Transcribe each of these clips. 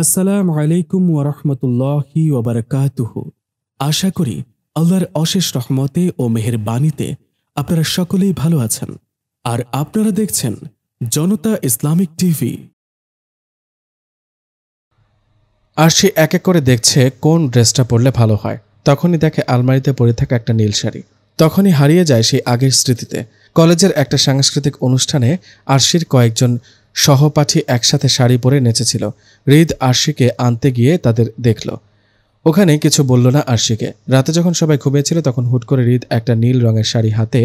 আসসালামু আলাইকুম ওয়ারহমতুল্লাহি ওয়াবারাকাতুহু। আশা করি আল্লাহর অশেষ রহমতে ও মেহেরবানিতে আপনারা সকলেই ভালো আছেন। আর আপনারা দেখছেন জনতা ইসলামিক টিভি। আর সে এক এক করে দেখছে কোন ড্রেসটা পরলে ভালো হয়। তখনই দেখে আলমারিতে পরে থাকা একটা নীল শাড়ি। তখনই হারিয়ে যায় সেই আগের স্মৃতিতে। কলেজের একটা সাংস্কৃতিক অনুষ্ঠানে আরশির কয়েকজন সহপাঠী একসাথে শাড়ি পরে নেচেছিল। হৃদ আরশিকে আনতে গিয়ে তাদের দেখল। ওখানে কিছু বলল না আরশিকে। রাতে যখন সবাই ঘুমিয়েছিল তখন হুট করে হৃদ একটা নীল রঙের শাড়ি হাতে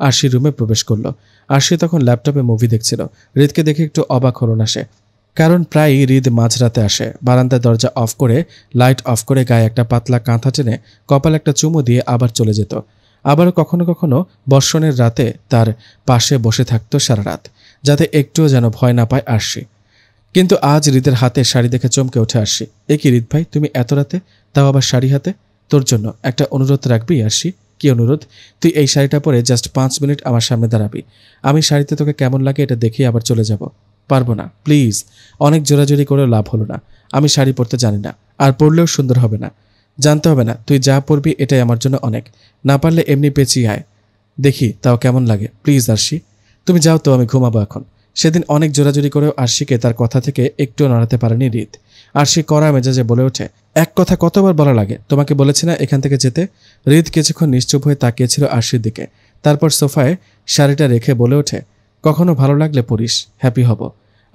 আরশির রুমে প্রবেশ করল। আরশি তখন ল্যাপটপে মুভি দেখছিল। হৃদকে দেখে একটু অবাক হল না সে, কারণ প্রায়ই হৃদ মাঝরাতে আসে। বারান্দার দরজা অফ করে, লাইট অফ করে, গায়ে একটা পাতলা কাঁথা টেনে কপালে একটা চুমু দিয়ে আবার চলে যেত। আবারও কখনো কখনো বর্ষণের রাতে তার পাশে বসে থাকতো সারা রাত, যাতে একটুও যেন ভয় না পায় আরশি। কিন্তু আজ হৃদের হাতে শাড়ি দেখে চমকে ওঠে আরশি। এ কি হৃদ ভাই, তুমি এত রাতে, তাও আবার শাড়ি হাতে? তোর জন্য একটা অনুরোধ রাখবি আরশি। কি অনুরোধ? তুই এই শাড়িটা পরে জাস্ট 5 মিনিট আমার সামনে দাঁড়াবি। আমি শাড়িতে তোকে কেমন লাগে এটা দেখেই আবার চলে যাব। পারবো না, প্লিজ। অনেক জোরাজোরি করেও লাভ হলো না। আমি শাড়ি পরতে জানি না, আর পরলেও সুন্দর হবে না। জানতে হবে না, তুই যা পরবি এটাই আমার জন্য অনেক। না পারলে এমনি পেঁচিয়ে আয়, দেখি তাও কেমন লাগে। প্লিজ আরশি, তুমি যাও তো, আমি ঘুমাবো এখন। সেদিন অনেক জোরাজোরি করেও আরশিকে তার কথা থেকে একটুও নড়াতে পারেনি হৃদ। আরশি কড়া মেজাজে বলে ওঠে, এক কথা কতবার বলা লাগে, তোমাকে বলেছি না এখান থেকে যেতে। হৃদ কিছুক্ষণ নিশ্চুপ হয়ে তাকিয়েছিল আরশির দিকে। তারপর সোফায় শাড়িটা রেখে বলে ওঠে, কখনো ভালো লাগলে পরিস, হ্যাপি হব।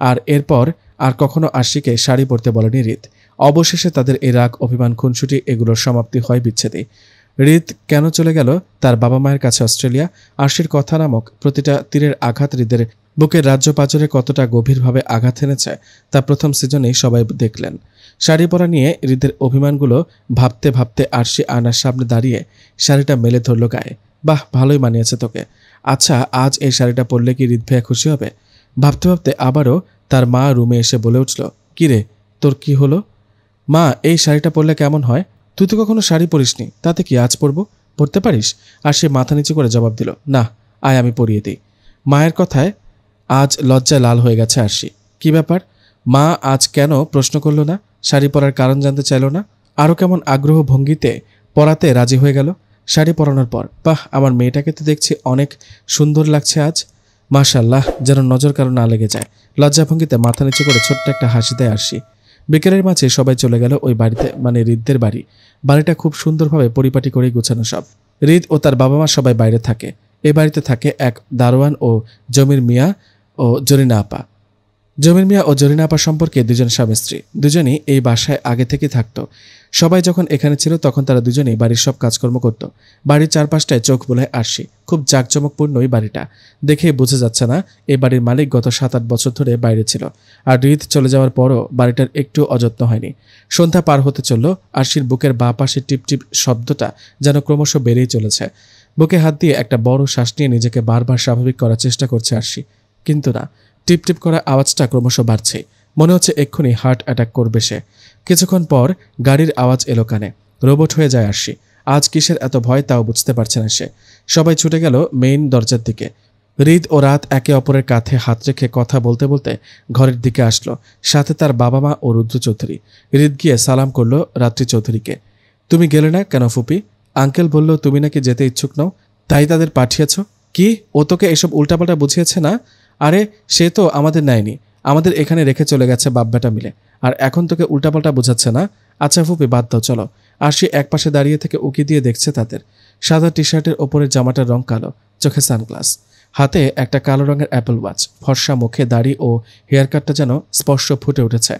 আর এরপর আর কখনো আরশিকে শাড়ি পরতে বলেনি হৃদ। অবশেষে তাদের এই রাগ, অভিমান, খুনসুটি এগুলোর সমাপ্তি হয় বিচ্ছেদে। হৃদ কেন চলে গেল তার বাবা মায়ের কাছে অস্ট্রেলিয়া? আরশির কথা নামক প্রতিটা তীরের আঘাত হৃদের বুকের রাজ্য পাঁজরে কতটা গভীরভাবে আঘাত এনেছে তা প্রথম সিজনেই সবাই দেখলেন। শাড়ি পরা নিয়ে হৃদের অভিমানগুলো ভাবতে ভাবতে আরশি আয়নার সামনে দাঁড়িয়ে শাড়িটা মেলে ধরল গায়ে। বাহ, ভালোই মানিয়েছে তোকে। আচ্ছা, আজ এই শাড়িটা পরলে কি হৃদ ভাইয়া খুশি হবে? ভাবতে ভাবতে আবারও তার মা রুমে এসে বলে উঠল, কি রে, তোর কি হলো? মা, এই শাড়িটা পরলে কেমন হয়? তুই তো কখনো শাড়ি পরিসনি, তাতে কি আজ পরবো? পরতে পারিস? আর সে মাথা নিচু করে জবাব দিল, না, আয় আমি পরিয়ে দিই। মায়ের কথায় আজ লজ্জায় লাল হয়ে গেছে আরশি। কি ব্যাপার? মা আজ কেন প্রশ্ন করল না? শাড়ি পরার কারণ জানতে চাইল না? আরও কেমন আগ্রহ ভঙ্গিতে পরাতে রাজি হয়ে গেল। শাড়ি পরানোর পর, বাহ, আমার মেয়েটাকে তো দেখছি অনেক সুন্দর লাগছে আজ। মাশাআল্লাহ, যেন নজর কারো না লেগে যায়। লজ্জাভঙ্গিতে মাথা নিচু করে ছোট্ট একটা হাসি দেয় আরশি। বিকেলের মাঝে সবাই চলে গেল ওই বাড়িতে, মানে হৃদের বাড়ি। বাড়িটা খুব সুন্দরভাবে পরিপাটি করেই গোছানো সব। হৃদ ও তার বাবা মা সবাই বাইরে থাকে। এ বাড়িতে থাকে এক দারোয়ান ও জমির মিয়া ও জরিনা আপা। জমির মিয়া ও জরিনা আপা সম্পর্কে দুজন স্বামী স্ত্রী। দুজনই এই বাসায় আগে থেকে থাকতো। সবাই যখন এখানে ছিল তখন তারা দুজনেই বাড়ির সব কাজকর্ম করত। বাড়ির চারপাশটায় চোখ বোলায় আরশি। খুব জাঁকজমকপূর্ণ এই বাড়িটা। দেখে বোঝা যাচ্ছে না এই বাড়ির মালিক গত 7-8 বছর ধরে বাইরে ছিল। আর হৃদ চলে যাওয়ার পরও বাড়িটার একটু অযত্ন হয়নি। সন্ধ্যা পার হতে চলল। আরশির বুকের বাঁ পাশে টিপটিপ শব্দটা যেন ক্রমশ বেড়েই চলেছে। বুকে হাত দিয়ে একটা বড় শ্বাস নিয়ে নিজেকে বারবার স্বাভাবিক করার চেষ্টা করছে আরশি, কিন্তু না। টিপটিপ করা আওয়াজটা ক্রমশ বাড়ছে। মনে হচ্ছে এক্ষুনি হার্ট অ্যাটাক করবে সে। কিছুক্ষণ পর গাড়ির আওয়াজ এলো কানে। রোবট হয়ে যায় আরশি। আজ কিসের এত ভয় তাও বুঝতে পারছে না সে। সবাই ছুটে গেল মেইন দরজার দিকে। হৃদ ও রাত একে অপরের কাঁধে হাত রেখে কথা বলতে বলতে ঘরের দিকে আসলো। সাথে তার বাবা মা ও রুদ্র চৌধুরী। হৃদ গিয়ে সালাম করলো রাত্রি চৌধুরীকে। তুমি গেলে না কেন ফুপি? আঙ্কেল বলল তুমি নাকি যেতে ইচ্ছুক নও, তাই তাদের পাঠিয়েছ। কি, ও তোকে এসব উল্টাপাল্টা বুঝিয়েছে না? আরে সে তো আমাদের নেয়নি, আমাদের এখানে রেখে চলে গেছে বাপ বেটা মিলে, আর এখন তোকে উল্টাপাল্টা বোঝাচ্ছে না? আচ্ছা ফুপি, বাদ দাও, চলো। আরশি একপাশে দাঁড়িয়ে থেকে উকি দিয়ে দেখছে তাদের। সাদা টি শার্টের ওপরের জামাটার রং কালো, চোখে সানগ্লাস, হাতে একটা কালো রঙের অ্যাপল ওয়াচ, ফর্সা মুখে দাড়ি ও হেয়ার কাটটা যেন স্পষ্ট ফুটে উঠেছে।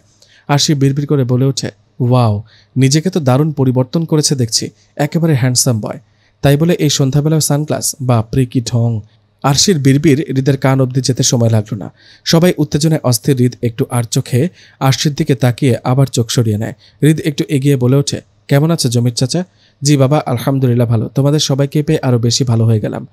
আরশি বিড়বিড় করে বলে ওঠে, ওয়াও, নিজেকে তো দারুণ পরিবর্তন করেছে দেখছি, একেবারে হ্যান্ডসাম বয়। তাই বলে এই সন্ধ্যাবেলাও সানগ্লাস? বাপরে কি ঢং! আরশির বিড়বিড় হৃদের কান অবধি যেতে সময় লাগলো না। সবাই উত্তেজনায় অস্থির। হৃদ একটু আর চোখে আরশির দিকে তাকিয়ে আবার চোখ সরিয়ে নেয়। হৃদ একটু এগিয়ে বলে ওঠে, কেমন আছে জমির চাচা? জি বাবা, আলহামদুলিল্লাহ ভালো, তোমাদের সবাইকে পেয়ে আরও বেশি ভালো হয়ে গেলাম।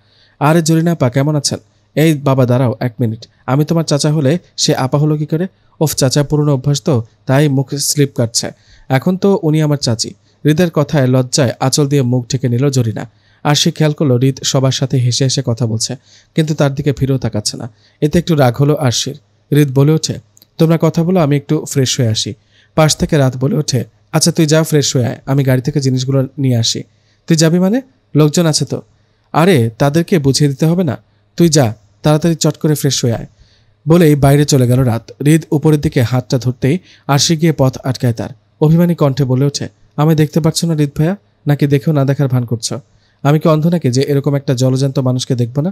আরে জরিনা আপা কেমন আছেন? এই বাবা দাঁড়াও 1 মিনিট, আমি তোমার চাচা হলে সে আপা হলো কি করে? ওফ, চাচা পুরনো অভ্যাস তো, তাই মুখ স্লিপ কাটছে। এখন তো উনি আমার চাচি। হৃদের কথায় লজ্জায় আঁচল দিয়ে মুখ ঢেকে নিল জরিনা। আর সে খেয়াল করলো হৃদ সবার সাথে হেসে হেসে কথা বলছে, কিন্তু তার দিকে ফিরেও তাকাচ্ছে না। এতে একটু রাগ হলো আরশির। হৃদ বলে ওঠে, তোমরা কথা বলো, আমি একটু ফ্রেশ হয়ে আসি। পাশ থেকে রাত বলে ওঠে, আচ্ছা তুই যা, ফ্রেশ হয়ে আয়, আমি গাড়ি থেকে জিনিসগুলো নিয়ে আসি। তুই যাবি মানে? লোকজন আছে তো। আরে তাদেরকে বুঝিয়ে দিতে হবে না, তুই যা, তাড়াতাড়ি চট করে ফ্রেশ হয়ে আয় বলেই বাইরে চলে গেল রাত। হৃদ উপরের দিকে হাতটা ধরতেই আরশি গিয়ে পথ আটকায় তার। অভিমানী কণ্ঠে বলে ওঠে, আমায় দেখতে পাচ্ছ না হৃদ ভাইয়া? নাকি দেখেও না দেখার ভান করছো? আমি কি অন্ধ নাকি যে এরকম একটা জলজান্ত মানুষকে দেখবো না?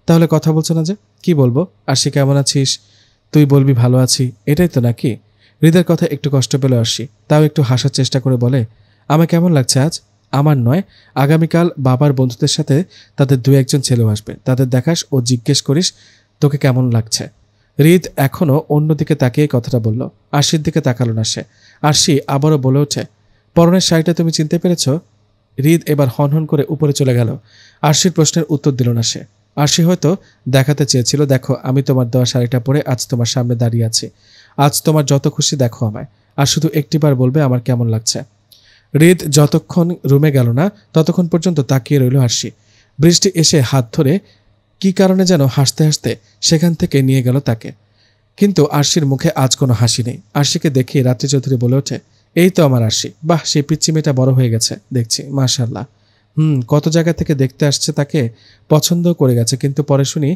তাহলে কথা বলছো না যে? কি বলবো? আরশি কেমন আছিস? তুই বলবি ভালো আছি, এটাই তো নাকি? হৃদের কথা একটু কষ্ট পেল আরশি, তাও একটু হাসার চেষ্টা করে বলে, আমার কেমন লাগছে আজ? আমার নয়, আগামীকাল বাবার বন্ধুদের সাথে তাদের 2-1 ছেলেও আসবে, তাদের দেখাস ও জিজ্ঞেস করিস তোকে কেমন লাগছে। হৃদ এখনও অন্যদিকে তাকিয়ে কথাটা বলল। আরশির দিকে তাকালো না সে। আরশি আবারও বলে ওঠে, পরনের শাড়িটা তুমি চিনতে পেরেছ? হৃদ এবার হনহন করে উপরে চলে গেল। আরশির প্রশ্নের উত্তর দিল না সে। আরশি হয়তো দেখাতে চেয়েছিল, দেখো আমি তোমার দেওয়া শাড়িটা পরে আজ তোমার সামনে দাঁড়িয়ে আছি, আজ তোমার যত খুশি দেখো আমায়, আর শুধু একটিবার বলবে আমার কেমন লাগছে। হৃদ যতক্ষণ রুমে গেল না ততক্ষণ পর্যন্ত তাকিয়ে রইল আরশি। বৃষ্টি এসে হাত ধরে কি কারণে যেন হাসতে হাসতে সেখান থেকে নিয়ে গেল তাকে। কিন্তু আরশির মুখে আজ কোনো হাসি নেই। আরশিকে দেখে রাত্রি চৌধুরী বলে ওঠে, এই তো আমার আরশি, বাহ সেই পিচ্চি মেয়েটা বড় হয়ে গেছে দেখছি, মাশাআল্লাহ। কত জায়গা থেকে দেখতে আসছে, তাকে পছন্দ করে গেছে, কিন্তু পরে শুনি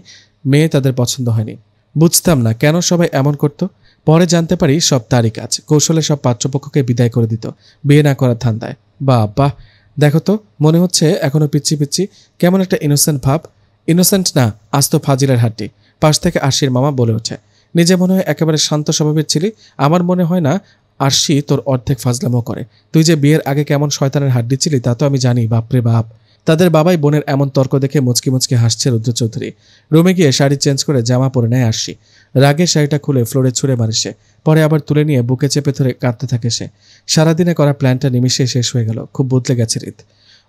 মেয়ে তাদের পছন্দ হয়নি। বুঝতাম না কেন সবাই এমন করত। পরে জানতে পারি সব তারই কাজ, কৌশলে সব পাত্রপক্ষকে বিদায় করে দিত বিয়ে না করার ধান্দায়। বাহ, দেখো তো, মনে হচ্ছে এখনো পিচ্ছি পিচ্ছি, কেমন একটা ইনোসেন্ট ভাব। ইনোসেন্ট না, আজ তো ফাজিলের হাড্ডি। পাশ থেকে আরশির মামা বলে ওঠে, নিজে মনে হয় একেবারে শান্ত স্বভাবের ছিলি, আমার মনে হয় না আরশি তোর অর্ধেক ফাজলামও করে। তুই যে বিয়ের আগে কেমন শয়তানের হাড্ডি ছিলি তা তো আমি জানি, বাপরে বাপ। তাদের বাবাই বোনের এমন তর্ক দেখে মুচকি মুচকি হাসছে রুদ্র চৌধুরী। রুমে গিয়ে শাড়ি চেঞ্জ করে জামা পরে নেয় আরশি। রাগে শাড়িটা খুলে ফ্লোরে ছুঁড়ে মারে সে, পরে আবার তুলে নিয়ে বুকে চেপে ধরে কাঁদতে থাকে সে। সারাদিনে করা প্ল্যানটা নিমিষে শেষ হয়ে গেল, খুব বদলে গেছে হৃদ।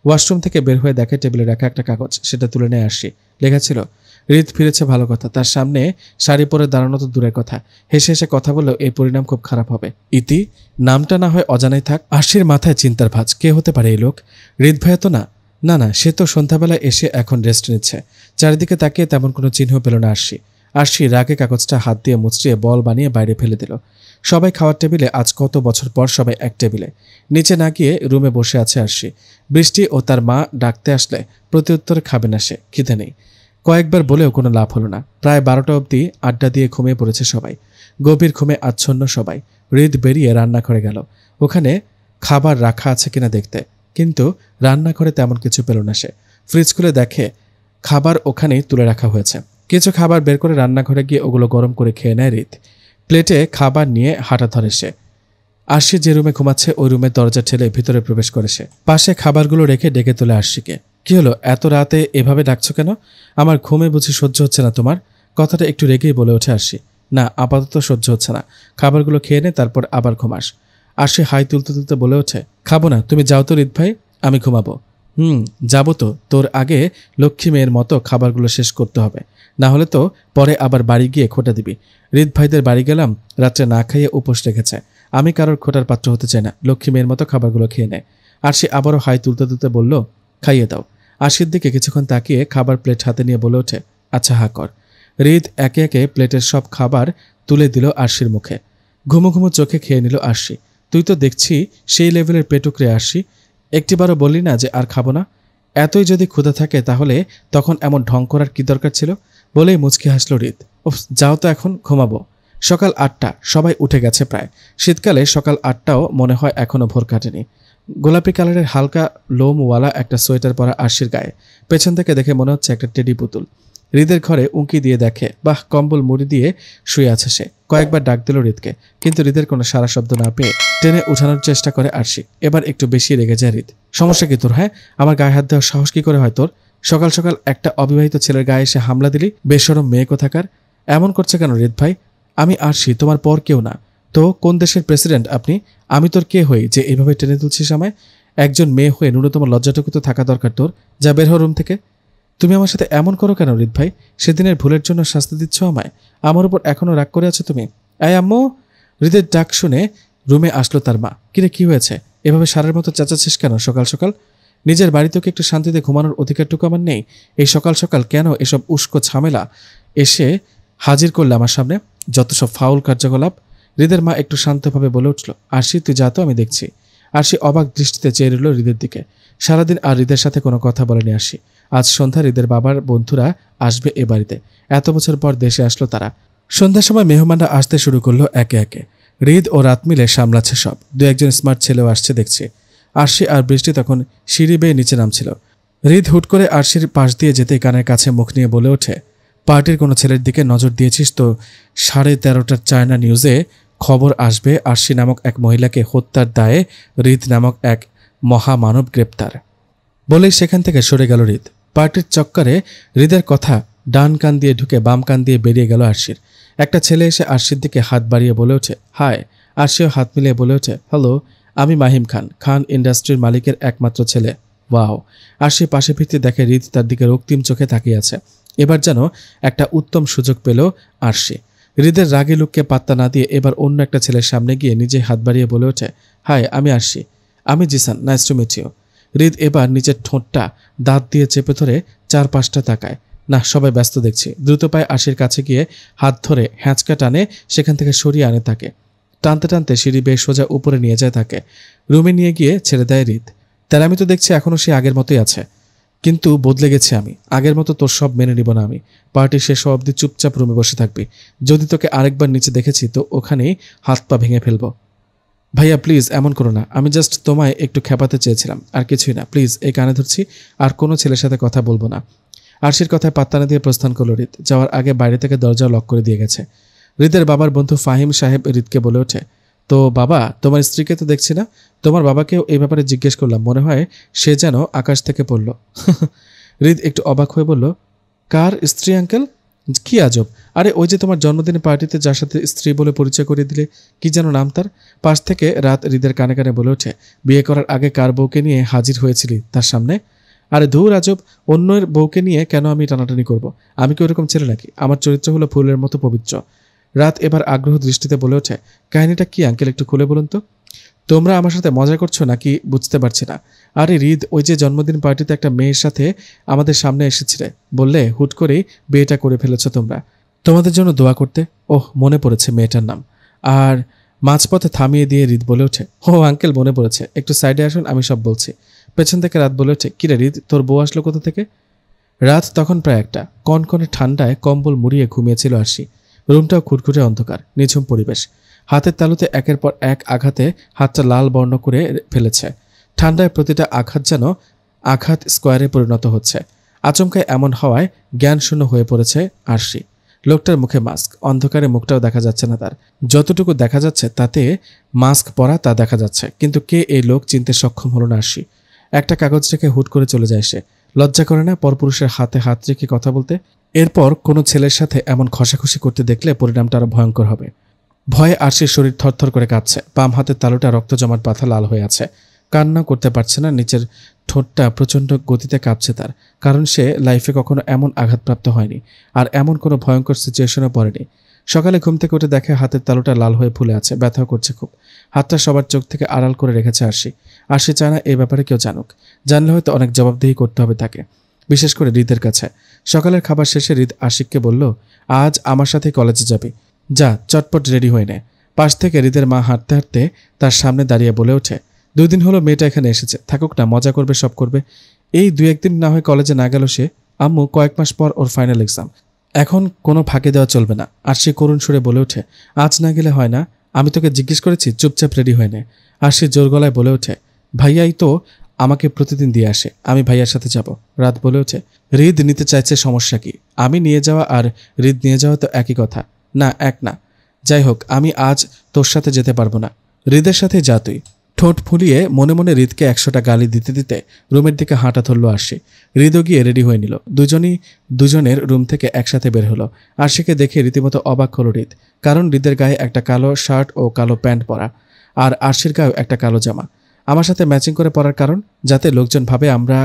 ওয়াশরুম থেকে বের হয়ে দেখে টেবিলে রাখা একটা কাগজ, সেটা তুলে নেয় আরশি। লেখা ছিল, হৃদ ফিরেছে ভালো কথা, তার সামনে শাড়ি পরে দাঁড়ানো তো দূরের কথা, হেসে হেসে কথা বললেও এই পরিণাম খুব খারাপ হবে। ইতি, নামটা না হয় অজানাই থাক। আরশির মাথায় চিন্তার ভাঁজ, কে হতে পারে এই লোক? হৃদ ভাইয়া তো না। না, সে তো সন্ধ্যাবেলা এসে এখন রেস্ট নিচ্ছে। চারিদিকে তাকিয়ে তেমন কোনো চিহ্ন পেল না আরশি। আরশি রাগে কাগজটা হাত দিয়ে মুচড়িয়ে বল বানিয়ে বাইরে ফেলে দিল। সবাই খাওয়ার টেবিলে, আজ কত বছর পর সবাই এক টেবিলে। নিচে না গিয়ে রুমে বসে আছে আরশি। বৃষ্টি ও তার মা ডাকতে আসলে প্রত্যুত্তরে খাবে না সে, খিদে নেই। কয়েকবার বলেও কোনো লাভ হলো না। প্রায় 12টা অবধি আড্ডা দিয়ে ঘুমিয়ে পড়েছে সবাই। গভীর ঘুমে আচ্ছন্ন সবাই। হৃদ বেরিয়ে রান্নাঘরে গেল, ওখানে খাবার রাখা আছে কিনা দেখতে, কিন্তু রান্নাঘরে তেমন কিছু পেল না সে। ফ্রিজ খুলে দেখে খাবার ওখানেই তুলে রাখা হয়েছে। কিছু খাবার বের করে রান্নাঘরে গিয়ে ওগুলো গরম করে খেয়ে নেয় হৃদ। প্লেটে খাবার নিয়ে হাঁটা ধরে সে। আরশি যে রুমে ঘুমাচ্ছে ওই রুমের দরজা ঠেলে ভিতরে প্রবেশ করে সে। পাশে খাবারগুলো রেখে ডেকে তোলে আরশিকে। কি হলো, এত রাতে এভাবে ডাকছো কেন? আমার ঘুমে বুঝি সহ্য হচ্ছে না তোমার? কথাটা একটু রেগেই বলে ওঠে আরশি। না, আপাতত সহ্য হচ্ছে না, খাবারগুলো খেয়ে নে, তারপর আবার ঘুমাস। আরশি হাই তুলতে তুলতে বলে ওঠে, খাবো না, তুমি যাও তো হৃদ ভাই, আমি ঘুমাবো। যাবো তো, তোর আগে লক্ষ্মী মেয়ের মতো খাবারগুলো শেষ করতে হবে, না হলে তো পরে আবার বাড়ি গিয়ে খোটা দিবি। হৃদ ভাইদের বাড়ি গেলাম, রাত্রে না খাইয়ে উপোস রেখেছে, আমি কারোর খোটার পাত্র হতে চাই না, লক্ষ্মী মেয়ের মতো খাবারগুলো খেয়ে নেয়। আরশি আবারও হাই তুলতে তুলতে বলল, খাইয়ে দাও। আরশির দিকে কিছুক্ষণ তাকিয়ে খাবার প্লেট হাতে নিয়ে বলে ওঠে, আচ্ছা হা কর। হৃদ একে একে প্লেটের সব খাবার তুলে দিল আরশির মুখে। ঘুমো ঘুমো চোখে খেয়ে নিল আরশি। তুই তো দেখছি সেই লেভেলের পেটুকরে আরশি, একটিবারও বললি না যে আর খাবো না? এতই যদি ক্ষুধা থাকে তাহলে তখন এমন ঢং করার কি দরকার ছিল? বলেই মুচকি হাসল হৃদ। উফ, যাও তো এখন ঘুমাবো। সকাল 8টা, সবাই উঠে গেছে প্রায়। শীতকালে সকাল 8টাও মনে হয় এখনো ভোর কাটেনি। গোলাপি কালারের হালকা লোমওয়ালা একটা সোয়েটার পরা আরশির গায়ে। পেছন থেকে দেখে মনে হচ্ছে একটা টেডি পুতুল। হৃদের ঘরে উঁকি দিয়ে দেখে, বাহ, কম্বল মুড়ি দিয়ে শুয়ে আছে সে। কয়েকবার ডাক দিল হৃদকে, কিন্তু হৃদের কোনো সারা শব্দ না পেয়ে টেনে উঠানোর চেষ্টা করে আরশি। এবার একটু বেশি রেগে যায় হৃদ। সমস্যা কি তোর? হ্যাঁ, আমার গায়ে হাত দেওয়ার সাহস কি করে হয় তোর? সকাল সকাল একটা অবিবাহিত ছেলের গায়ে এসে হামলা দিলি, বেশরম মেয়ে কোথাকার। এমন করছে কেন হৃদ ভাই? আমি আরশি, তোমার পর কেউ না তো। কোন দেশের প্রেসিডেন্ট আপনি? আমি তোর কে হই যে এইভাবে টেনে তুলছিস আমায়? একজন মেয়ে হয়ে ন্যূনতম লজ্জাটুকু তো থাকা দরকার তোর। যা বের হও রুম থেকে। তুমি আমার সাথে এমন করো কেন হৃদ ভাই? সেদিনের ভুলের জন্য শাস্তি দিচ্ছ আমায়? আমার উপর এখনো রাগ করে আছো তুমি? আম্মু! হৃদের ডাক শুনে রুমে আসলো তার মা। কিরে, কি হয়েছে? এভাবে সারের মতো চেঁচাচ্ছিস কেন সকাল সকাল? নিজের বাড়িতেও কি একটু শান্তিতে ঘুমানোর অধিকারটুকু আমার নেই? এই সকাল সকাল কেন এসব উস্কো ঝামেলা এসে হাজির করলে আমার সামনে? যত সব ফাউল কার্যকলাপ। হৃদের মা একটু শান্তভাবে বলে উঠল, আরশি তুই যা তো, আমি দেখছি। আরশি অবাক দৃষ্টিতে চেয়ে রইল হৃদের দিকে। সারাদিন আর হৃদের সাথে কোনো কথা বলেনি আরশি। আজ সন্ধ্যা হৃদের বাবার বন্ধুরা আসবে এ বাড়িতে। এত বছর পর দেশে আসলো তারা। সন্ধ্যার সময় মেহমানরা আসতে শুরু করলো একে একে। হৃদ ও রাত মিলে সামলাচ্ছে সব। দু একজন স্মার্ট ছেলেও আসছে দেখছি। আরশি আর বৃষ্টি তখন সিঁড়ি বেয়ে নিচে নামছিল। হৃদ হুট করে আরশির পাশ দিয়ে যেতেই কানের কাছে মুখ নিয়ে বলে ওঠে, পার্টির কোনো ছেলের দিকে নজর দিয়েছিস তো 13:30টার চায়না নিউজে খবর আসবে আরশি নামক এক মহিলাকে হত্যার দায়ে হৃদ নামক এক মহামানব গ্রেপ্তার। বলেই সেখান থেকে সরে গেল হৃদ। পার্টির চক্করে হৃদের কথা ডান কান দিয়ে ঢুকে বাম কান দিয়ে বেরিয়ে গেল আরশির। একটা ছেলে এসে আরশির দিকে হাত বাড়িয়ে বলে ওঠে, হাই। আরশিও হাত মিলিয়ে বলে ওঠে, হ্যালো, আমি মাহিম খান, খান ইন্ডাস্ট্রির মালিকের একমাত্র ছেলে। ওয়াও। আরশি পাশে ফিরতে দেখে হৃদ তার দিকে রক্তিম চোখে তাকিয়ে আছে। এবার যেন একটা উত্তম সুযোগ পেল আরশি। হৃদের রাগী লোককে পাত্তা না দিয়ে এবার অন্য একটা ছেলের সামনে গিয়ে নিজে হাত বাড়িয়ে বলে ওঠে, হাই, আমি আরশি। আমি Zishan, nice to meet you. Hrid এবার নিজের ঠোঁটটা দাঁত দিয়ে চেপে ধরে চারপাশটা তাকায়। না, সবাই ব্যস্ত দেখছি। দ্রুত পায়ে আরশির কাছে গিয়ে হাত ধরে হ্যাঁচকা টানে সেখান থেকে সরিয়ে আনে তাকে। টানতে টানতে সিঁড়ি বেয়ে সোজা উপরে নিয়ে যায় তাকে। রুমে নিয়ে গিয়ে ছেড়ে দেয় হৃদ। তার আমি তো দেখছি এখনও সে আগের মতোই আছে, কিন্তু বদলে গেছি আমি। আগের মতো তোর সব মেনে নিব না আমি। পার্টি শেষ হওয়া অবধি চুপচাপ রুমে বসে থাকবি। যদি তোকে আরেকবার নিচে দেখেছি তো ওখানেই হাত পা ভেঙে ফেলবো। ভাইয়া প্লিজ এমন করো না, আমি জাস্ট তোমায় একটু খেপাতে চেয়েছিলাম, আর কিছুই না। প্লিজ, এই কানে ধরছি, আর কোনো ছেলের সাথে কথা বলবো না। আরশির কথায় পাত্তা না দিয়ে প্রস্থান করল হৃদ। যাওয়ার আগে বাইরে থেকে দরজা লক করে দিয়ে গেছে। হৃদের বাবার বন্ধু ফাহিম সাহেব হৃদকে বলে ওঠে, তো বাবা, তোমার স্ত্রীকে তো দেখছি না। তোমার বাবাকেও এই ব্যাপারে জিজ্ঞেস করলাম, মনে হয় সে যেন আকাশ থেকে পড়ল। হৃদ একটু অবাক হয়ে বলল, কার স্ত্রী আঙ্কেল? কি আজব। আরে ওই যে তোমার জন্মদিনের পার্টিতে যার সাথে স্ত্রী বলে পরিচয় করিয়ে দিলে, কি যেন নাম তার? পাশ থেকে রাত হৃদের কানে কানে বলে ওঠে, বিয়ে করার আগে কার বউকে নিয়ে হাজির হয়েছিলি তার সামনে? আরে ধুর আজব, অন্যের বউকে নিয়ে কেন আমি টানাটানি করব? আমি কি ওরকম ছেলে নাকি? আমার চরিত্র হলো ফুলের মতো পবিত্র। রাত এবার আগ্রহ দৃষ্টিতে বলে ওঠে, কাহিনীটা কি আঙ্কেল, একটু খুলে বলুন তো। তোমরা আমার সাথে মজা করছো নাকি বুঝতে পারছি না। আরে হৃদ, ওই যে জন্মদিন পার্টিতে একটা মেয়ের সাথে আমাদের সামনে এসেছিলে, বললে হুট করেই বিয়েটা করে ফেলেছো তোমরা। তোমাদের জন্য দোয়া করতে। ওহ, মনে পড়েছে মেয়েটার নাম। আর মাঝপথে থামিয়ে দিয়ে হৃদ বলে ওঠে, ও আঙ্কেল মনে পড়েছে, একটু সাইডে আসুন, আমি সব বলছি। পেছন থেকে রাত বলে ওঠে, কিরে হৃদ, তোর বউ আসলো কোথা থেকে? রাত তখন প্রায় একটা। কনকনে ঠান্ডায় কম্বল মুড়িয়ে ঘুমিয়েছিল আরশি। রুমটাও খুটখুটে অন্ধকার, নিঝুম পরিবেশ। হাতের তালুতে একের পর এক আঘাতে হাতটা লাল বর্ণ করে ফেলেছে। ঠান্ডায় প্রতিটা আঘাত যেন আঘাত স্কোয়ারে পরিণত হচ্ছে। আচমকায় এমন হওয়ায় জ্ঞানশূন্য হয়ে পড়েছে আরশি। লোকটার মুখে মাস্ক, অন্ধকারে মুখটাও দেখা যাচ্ছে না তার। যতটুকু দেখা যাচ্ছে তাতে মাস্ক পরা তা দেখা যাচ্ছে, কিন্তু কে এই লোক চিনতে সক্ষম হলো না আরশি। একটা কাগজ রেখে হুট করে চলে যায় সে। লজ্জা করে না পরপুরুষের হাতে হাত রেখে কথা বলতে? এরপর কোনো ছেলের সাথে এমন ঘষাঘষি করতে দেখলে পরিণামটা আরো ভয়ঙ্কর হবে। ভয়ে আরশির শরীর থরথর করে কাঁপছে। বাম হাতের তালুটা রক্ত জমাট পাথা লাল হয়ে আছে। কান্না করতে পারছে না, নিচের ঠোঁটটা প্রচণ্ড গতিতে কাঁপছে তার। কারণ সে লাইফে কখনো এমন আঘাতপ্রাপ্ত হয়নি, আর এমন কোনো ভয়ঙ্কর সিচুয়েশনে পড়েনি। সকালে ঘুম থেকে উঠে দেখে হাতের তালুটা লাল হয়ে ফুলে আছে, ব্যথাও করছে খুব। হাতটা সবার চোখ থেকে আড়াল করে রেখেছে আরশি। আরশি চায় না এই ব্যাপারে কেউ জানুক। জানলে হয়তো অনেক জবাবদিহি করতে হবে তাকে, বিশেষ করে হৃদের কাছে। সকালের খাবার শেষে হৃদ আশিককে বলল, আজ আমার সাথে কলেজে যাবি, যা চটপট রেডি হয়ে নে। পাশ থেকে হৃদের মা হাঁটতে হাঁটতে তার সামনে দাঁড়িয়ে বলে ওঠে, 2 দিন হলো মেয়েটা এখানে এসেছে, থাকুক না, মজা করবে, সব করবে। এই 2-1 দিন না হয় কলেজে না গেল সে। আম্মু, কয়েক মাস পর ওর ফাইনাল এক্সাম, এখন কোনো ফাঁকে দেওয়া চলবে না। আর সে করুণ সুরে বলে ওঠে, আজ না গেলে হয় না? আমি তোকে জিজ্ঞেস করেছি, চুপচাপ রেডি হয়ে নে। আর সে জোর গলায় বলে ওঠে, ভাইয়াই তো আমাকে প্রতিদিন দিয়ে আসে, আমি ভাইয়ার সাথে যাব। রাত বলে ওঠে, হৃদ নিতে চাইছে, সমস্যা কি? আমি নিয়ে যাওয়া আর হৃদ নিয়ে যাওয়া তো একই কথা না? এক না। যাই হোক, আমি আজ তোর সাথে যেতে পারবো না, হৃদের সাথে যা তুই। ঠোঁট ফুলিয়ে মনে মনে হৃদকে 100টা গালি দিতে দিতে রুমের দিকে হাঁটা ধরল আরশি। হৃদও গিয়ে রেডি হয়ে নিল। দুজনের রুম থেকে একসাথে বের হলো। আরশিকে দেখে রীতিমতো অবাক হলো হৃদ, কারণ হৃদের গায়ে একটা কালো শার্ট ও কালো প্যান্ট পরা, আর আরশির গায়েও একটা কালো জামা। আমার সাথে ম্যাচিং করে পরার কারণ, যাতে লোকজন ভাবে আমরা।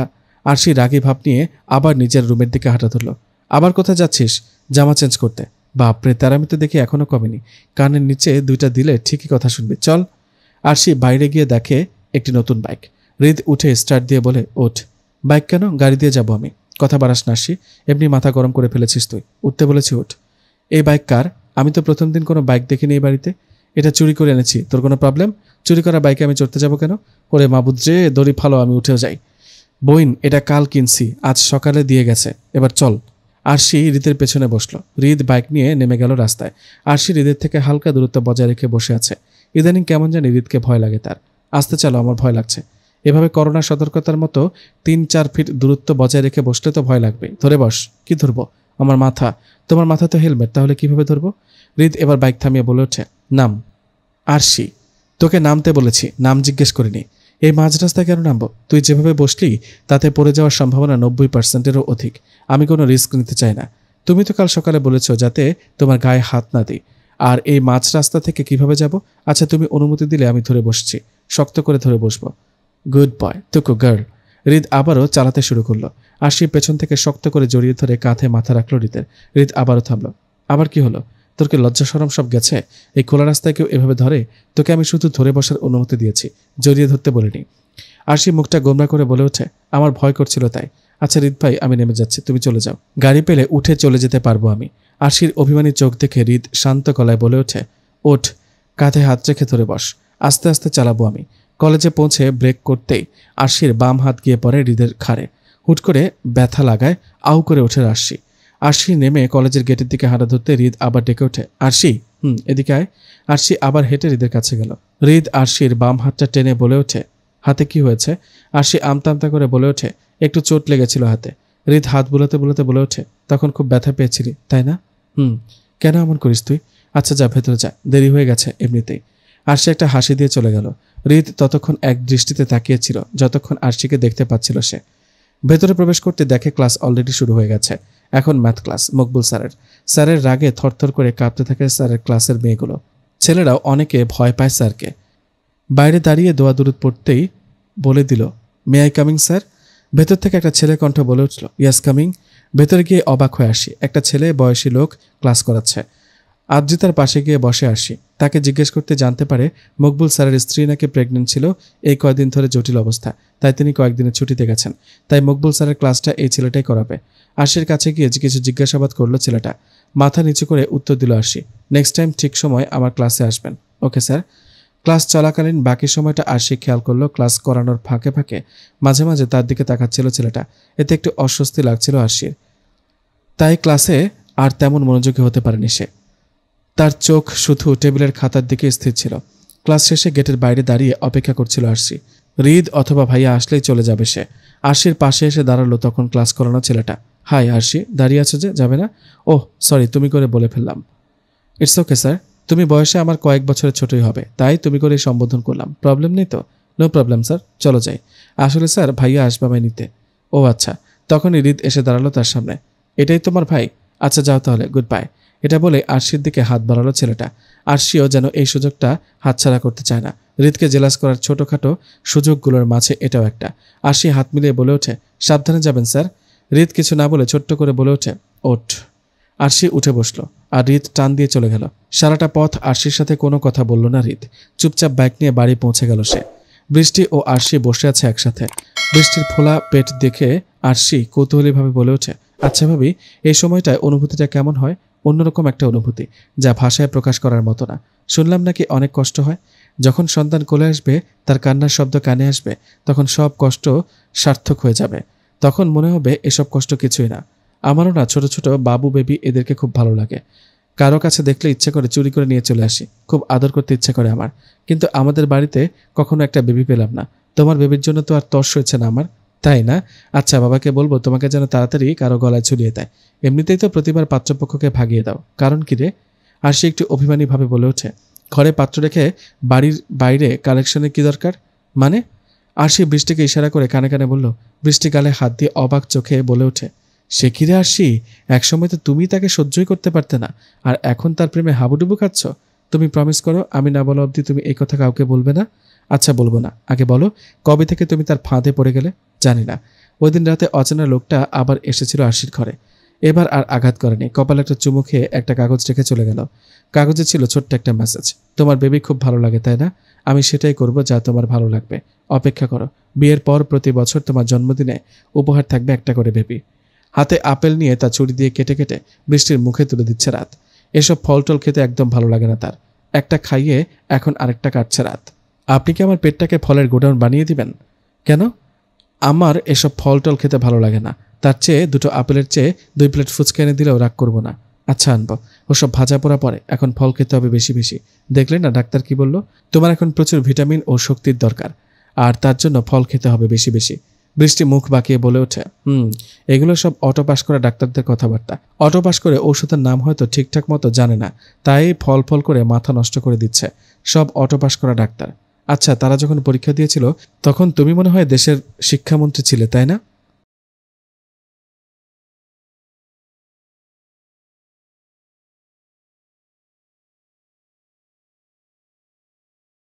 আরশি রাগী ভাব নিয়ে আবার নিজের রুমের দিকে হাঁটা ধরল। আবার কোথায় যাচ্ছিস? জামা চেঞ্জ করতে? বাপরে, তেরামি তো দেখি এখনো কমেনি। কানের নিচে 2টা দিলে ঠিকই কথা শুনবি, চল। আরশি বাইরে গিয়ে দেখে একটি নতুন বাইক। হৃদ উঠে স্টার্ট দিয়ে বলে, ওঠ। বাইক কেন? গাড়ি দিয়ে যাব আমি। কথা বাড়াস না আরশি, এমনি মাথা গরম করে ফেলেছিস তুই। উঠতে বলেছি, ওঠ। এই বাইক কার? আমি তো প্রথম দিন কোনো বাইক দেখিনি এই বাড়িতে। এটা চুরি করে এনেছি, তোর কোনো প্রবলেম? চুরি করা বাইকে আমি চড়তে যাব কেন? ওরে মাবুদ রে, দড়ি ফালো, আমি উঠেও যাই। বইন, এটা কাল কিনছি, আজ সকালে দিয়ে গেছে, এবার চল। আরশি হৃদের পেছনে বসলো। হৃদ বাইক নিয়ে নেমে গেল রাস্তায়। আরশি হৃদের থেকে হালকা দূরত্ব বজায় রেখে বসে আছে। ইদানিং কেমন জানি হৃদকে ভয় লাগে তার। আসতে চালো, আমার ভয় লাগছে। এভাবে করোনা সতর্কতার মতো 3-4 ফিট দূরত্ব বজায় রেখে বসলে তো ভয় লাগবে। ধরে বস। কি ধরবো? আমার মাথা। তোমার মাথা তো হেলমেট, তাহলে কিভাবে ধরবো? হৃদ এবার বাইক থামিয়ে বলে ওঠে, নাম। আরশি, তোকে নামতে বলেছি, নাম জিজ্ঞেস করিনি। এই মাঝ রাস্তায় কেন নামবো? তুই যেভাবে বসলি তাতে পড়ে যাওয়ার সম্ভাবনা 90%-এরও অধিক। আমি কোনো রিস্ক নিতে চাই না। তুমি তো কাল সকালে বলেছ যাতে তোমার গায়ে হাত না দিই। আর এই মাঝ রাস্তা থেকে কিভাবে যাব? আচ্ছা, তুমি অনুমতি দিলে আমি ধরে বসছি, শক্ত করে ধরে বসবো। গুড বয় টুকু গার্ল। হৃদ আবারও চালাতে শুরু করলো। আরশি পেছন থেকে শক্ত করে জড়িয়ে ধরে কাঁধে মাথা রাখলো হৃদের। হৃদ আবারও থামলো। আবার কি হলো? তোর কি লজ্জা শরম সব গেছে? এই খোলা রাস্তায় কেউ এভাবে ধরে? তোকে আমি শুধু ধরে বসার অনুমতি দিয়েছি, জড়িয়ে ধরতে বলিনি। আরশি মুখটা গোমরা করে বলে ওঠে, আমার ভয় করছিল তাই। আচ্ছা হৃদ ভাই, আমি নেমে যাচ্ছি, তুমি চলে যাও। গাড়ি পেলে উঠে চলে যেতে পারবো আমি। আরশির অভিমানী চোখ দেখে হৃদ শান্ত গলায় বলে ওঠে, ওঠ, কাঁধে হাত রেখে ধরে বস, আস্তে আস্তে চালাবো আমি। কলেজে পৌঁছে ব্রেক করতেই আরশির বাম হাত গিয়ে পড়ে হৃদের ঘাড়ে। হুট করে ব্যথা লাগায় আউ করে ওঠে আরশি। আরশি নেমে কলেজের গেটের দিকে হাঁটা ধরতে হৃদ আবার ডেকে ওঠে, আরশি, এদিকে আয়। আরশি আবার হেঁটে হৃদের কাছে গেল। হৃদ আরশির বাম হাতটা টেনে বলে ওঠে, হাতে কি হয়েছে? আরশি আমতা আমতা করে বলে ওঠে, একটু চোট লেগেছিল হাতে। হৃদ হাত বুলাতে বুলাতে বলে ওঠে, তখন খুব ব্যথা পেয়েছিলি তাই না? কেন এমন করিস তুই? আচ্ছা যা, ভেতরে যা, দেরি হয়ে গেছে এমনিতেই। আরশি একটা হাসি দিয়ে চলে গেল। হৃদ ততক্ষণ এক দৃষ্টিতে তাকিয়েছিল যতক্ষণ আরশিকে দেখতে পাচ্ছিল সে। ভেতরে প্রবেশ করতে দেখে ক্লাস অলরেডি শুরু হয়ে গেছে। এখন ম্যাথ ক্লাস মকবুল স্যারের। স্যারের রাগে থরথর করে কাঁপতে থাকে স্যারের ক্লাসের মেয়েগুলো। ছেলেরাও অনেকে ভয় পায় স্যারকে। বাইরে দাঁড়িয়ে দোয়া দুরুদ পড়তেই বলে দিল, মে আই কামিং স্যার? ভেতর থেকে একটা ছেলে কণ্ঠ বলে উঠল, ইয়াস কামিং। ভেতরে গিয়ে অবাক হয়ে আসি, একটা ছেলে বয়সী লোক ক্লাস করাচ্ছে। আদ্রিতার পাশে গিয়ে বসে আসি। তাকে জিজ্ঞেস করতে জানতে পারে মকবুল স্যারের স্ত্রী নাকি প্রেগনেন্ট ছিল, এই কয়েকদিন ধরে জটিল অবস্থা, তাই তিনি কয়েকদিনের ছুটিতে গেছেন। তাই মকবুল স্যারের ক্লাসটা এই ছেলেটাই করাবে। আরশির কাছে গিয়ে কিছু জিজ্ঞাসাবাদ করলো ছেলেটা। মাথা নিচু করে উত্তর দিল আরশি, নেক্সট টাইম ঠিক সময় আমার ক্লাসে আসবেন। Okay sir. ক্লাস চলাকালীন বাকি সময়টা আরশি খেয়াল করলো ক্লাস করানোর ফাঁকে ফাঁকে মাঝে মাঝে তার দিকে তাকাচ্ছিল ছেলেটা। এতে একটু অস্বস্তি লাগছিল আরশির, তাই ক্লাসে আর তেমন মনোযোগী হতে পারেনি সে। তার চোখ শুধু টেবিলের খাতার দিকে স্থির ছিল। ক্লাস শেষে গেটের বাইরে দাঁড়িয়ে অপেক্ষা করছিল আরশি। হৃদ অথবা ভাইয়া আসলেই চলে যাবে সে। আরশির পাশে এসে দাঁড়ালো তখন ক্লাস করানো ছেলেটা। হাই আরশি, দাঁড়িয়ে আছো যে, যাবে না? ওহ সরি, তুমি করে বলে ফেললাম। ইটস ওকে স্যার, তুমি বয়সে আমার কয়েক বছরের ছোটই হবে, তাই তুমি করে সম্বোধন করলাম, প্রবলেম নেই তো? নো প্রবলেম স্যার, চলো যাই। আসলে স্যার ভাইয়া আসবে আমায় নিতে। ও আচ্ছা। তখনই হৃদ এসে দাঁড়ালো তার সামনে। এটাই তোমার ভাই? আচ্ছা যাও তাহলে, গুড বাই। এটা বলে আরশির দিকে হাত বাড়ালো ছেলেটা। আরশিও যেন এই সুযোগটা হাতছাড়া করতে চায় না। হৃদকে জেলাস করার ছোটখাটো সুযোগগুলোর মাঝে এটাও একটা। আরশি হাত মিলিয়ে বলে ওঠে, সাবধানে যাবেন স্যার। হৃদ কিছু না বলে ছোট্ট করে বলে ওঠে, ওঠ। আরশি উঠে বসলো আর হৃদ টান দিয়ে চলে গেল। সারাটা পথ আরশির সাথে কোনো কথা বলল না হৃদ। চুপচাপ বাইক নিয়ে বাড়ি পৌঁছে গেল সে। বৃষ্টি ও আরশি বসে আছে একসাথে। বৃষ্টির ফোলা পেট দেখে আরশি কৌতূহলীভাবে বলে ওঠে, আচ্ছা ভাবি, এই সময়টায় অনুভূতিটা কেমন হয়? অন্যরকম একটা অনুভূতি, যা ভাষায় প্রকাশ করার মতো না। শুনলাম নাকি অনেক কষ্ট হয়। যখন সন্তান কোলে আসবে, তার কান্নার শব্দ কানে আসবে, তখন সব কষ্ট সার্থক হয়ে যাবে। তখন মনে হবে এসব কষ্ট কিছুই না। আমারও না ছোট ছোট বাবু বেবি, এদেরকে খুব ভালো লাগে। কারো কাছে দেখলে ইচ্ছে করে চুরি করে নিয়ে চলে আসি, খুব আদর করতে ইচ্ছে করে আমার। কিন্তু আমাদের বাড়িতে কখনো একটা বেবি পেলাম না। তোমার বেবির জন্য তো আর তর্স হয়েছে না আমার, তাই না? আচ্ছা, বাবাকে বলবো তোমাকে যেন তাড়াতাড়ি কারো গলায় ঝুলিয়ে দেয়। এমনিতেই তো প্রতিবার পাত্রপক্ষকে ভাগিয়ে দাও, কারণ কি রে? আর সে একটু অভিমানীভাবে বলে ওঠে, ঘরে পাত্র রেখে বাড়ির বাইরে কালেকশনের কি দরকার? মানে? আর সে বৃষ্টিকে ইশারা করে কানে কানে বলল। বৃষ্টি গালে হাত দিয়ে অবাক চোখে বলে ওঠে, সে কি রে আরশি, একসময় তো তুমি তাকে সহ্যই করতে পারতে না, আর এখন তার প্রেমে হাবুডুবু খাচ্ছ। তুমি প্রমিস করো, আমি না বলা অবধি তুমি এই কথা কাউকে বলবে না। আচ্ছা বলবো না, আগে বলো কবে থেকে তুমি তার ফাঁদে পড়ে গেলে? জানি না। ওই দিন রাতে অচেনা লোকটা আবার এসেছিল আরশির ঘরে। এবার আর আঘাত করেনি, কপালে একটা চুমু খেয়ে একটা কাগজ রেখে চলে গেল। কাগজে ছিল ছোট্ট একটা মেসেজ, তোমার বেবি খুব ভালো লাগে তাই না? আমি সেটাই করব যা তোমার ভালো লাগবে। অপেক্ষা করো, বিয়ের পর প্রতি বছর তোমার জন্মদিনে উপহার থাকবে একটা করে বেবি। হাতে আপেল নিয়ে তা ছুরি দিয়ে কেটে কেটে বৃষ্টির মুখে তুলে দিচ্ছে রাত। এসব ফল টল খেতে একদম ভালো লাগে না তার। একটা খাইয়ে এখন আরেকটা কাটছে রাত। আপনি কি আমার পেটটাকে ফলের গোডাউন বানিয়ে দিবেন? কেন? আমার এসব ফল টল খেতে ভালো লাগে না। তার চেয়ে 2 আপেলের চেয়ে 2 প্লেট ফুচকা এনে দিলেও রাগ করব না। আচ্ছা আনবো, ওসব ভাজা পোড়া পরে, এখন ফল খেতে হবে বেশি বেশি। দেখলে না ডাক্তার কি বলল? তোমার এখন প্রচুর ভিটামিন ও শক্তির দরকার, আর তার জন্য ফল খেতে হবে বেশি বেশি। বৃষ্টি মুখ বাঁকিয়ে বলে ওঠে, এগুলো সব অটো পাস করা ডাক্তারদের কথাবার্তা। অটো পাস করে ঔষধের নাম হয়তো ঠিকঠাক মতো জানে না, তাই ফল ফল করে মাথা নষ্ট করে দিচ্ছে। সব অটো পাস করা ডাক্তার। আচ্ছা, তারা যখন পরীক্ষা দিয়েছিল তখন তুমি মনে হয় দেশের শিক্ষামন্ত্রী ছিলে, তাই না?